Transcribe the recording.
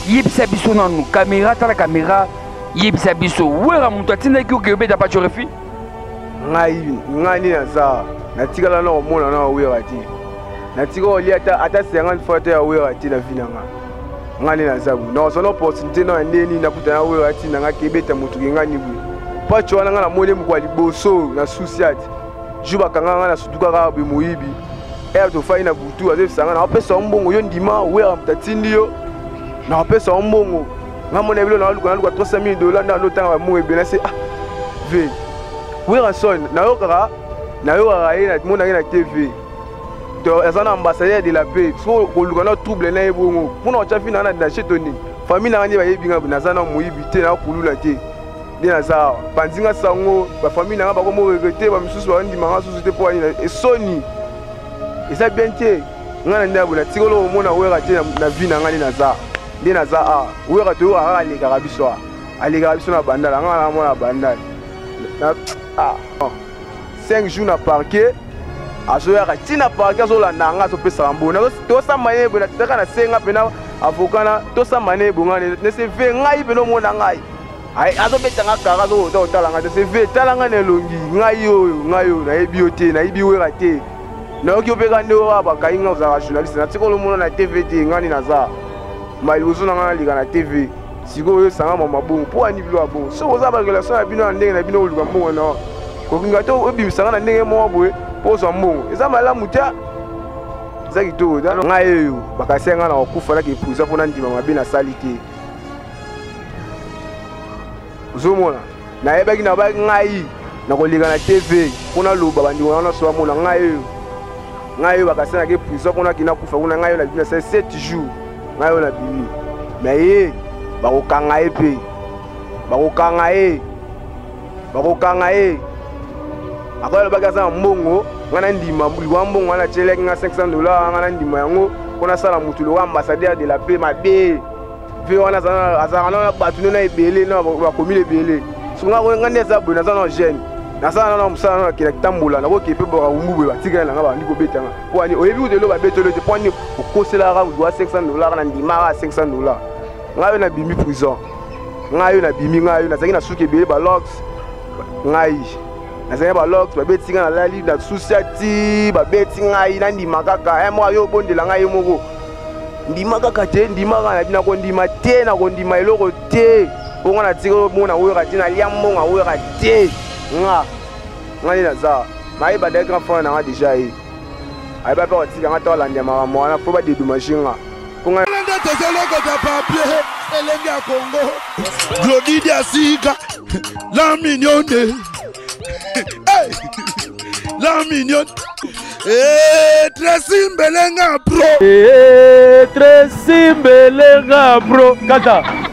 yebisa biso nanu caméra tala caméra yebisa biso wera mutu atindaki okebeta pacho refi ngai ni naza natikala na komona na wera ti natika oli ata 50 fois te ya wera ti na vie na nga ni naza bu na osono opportunité na ndeni nakuta na wera ti na nga kebeta mutu ke nga ni bu pacho wana nga na mone mu kwa liboso na susiati juba kanga nga na sutuka ka be moyibi to fai na butu azefisanga na opesa mbongo yo ndima wera mutatindi yo na opesa mbongo nga mona bilo na luka $300,000 na notanga mo ebena se ve wera son na yo kaka na mona na TV to ezana ambassadeur de la paix so ko luka na trouble na ebongo pona ochafi na na chetoni famille na ngani ba yebinga na zana moyibi te na kulula te dina za panzinga sango ba famille na ba ko mo regretter ba misusu ba ndima nga susu te po ani esoni eza bien te nga na ndabo na tikolo omona wera te na vie na ngani na za dina za wera to ara aleka biso na bandala nga na mona bandala na 5 jours na parquet azoyaka tina parquet azolanda nga azopesa mbona tosamba ye bona taka na senga pena avocat na tosamba ne bonga ne se ve ngai pena omona ngai azobeta nga kaka azotala nga se ve tala nga na elongi ngai oyo nayebi yo te nayebi wera te nayoki opeka nde oyo bakai nga ozalaka journaliste natikolo omona na TV te ngani naza maliboso na nga nalika na TV sikoyo oyosanga mabongo mpo ani bilo ya bongo soki oza barelation ya bino na ndenge na bino oluka mbongo na kokinga te obimisanga na ndenge moko boye mpo ozwa mbongo eza malamu te eza kitoko ngai oyo bakasi nga na kokufa naki epuisa mpona ndima mabe nasali te ozomona nayebaki na baki ngai nakoleka na TV mpona loba bandeko wana so bamona ngai oyo bakasi naki epuisa mpona kina kufa kuna ngai oyo na bimi nasali 7 jours ngai oyo na bimi me ye bakokanga ye mpe bakokanga ye akoyelobaki aza na mbongo nga na ndima liwa mbongo wana atyelaki nga $500 nga na ndima yango mpona asala motu loka ambassadeur de la paix mabe mpe wana azalaka na bato nde na ebele na bakomi ebele soki nga nde aza boye naza na jeune nasala na mosala na nakenda kitambola nakoki mpe bakumbu boye batikali nanga bandi kobetanga mpo ani oyebi kutelo babetelo te mpo ani okoselaka liwa $500 na ndimaka $500 ngai oyo nabimi prison ngai oyo nabimi ngai oyo nazalaki na suki ebele balox ngai nazalaki balox babeti nga nalali na susiati babeti ngai nandima kaka moko yo obondela ngai ye moko ndima kaka te ndima kaka nabi nakondima te nakondima eloko te mponga natika omona wera te nalia mbongo awera te ngai naza mayeba dai grand frère nanga deja ye ayeba mpe kotika nga ta olanda makambo wana fo badedommage nga tozolokota papier elenge ya Congo Glodidi Asika la mignonne la mignonne Tracy Mbelenga pro Tracy Mbelenga pro kata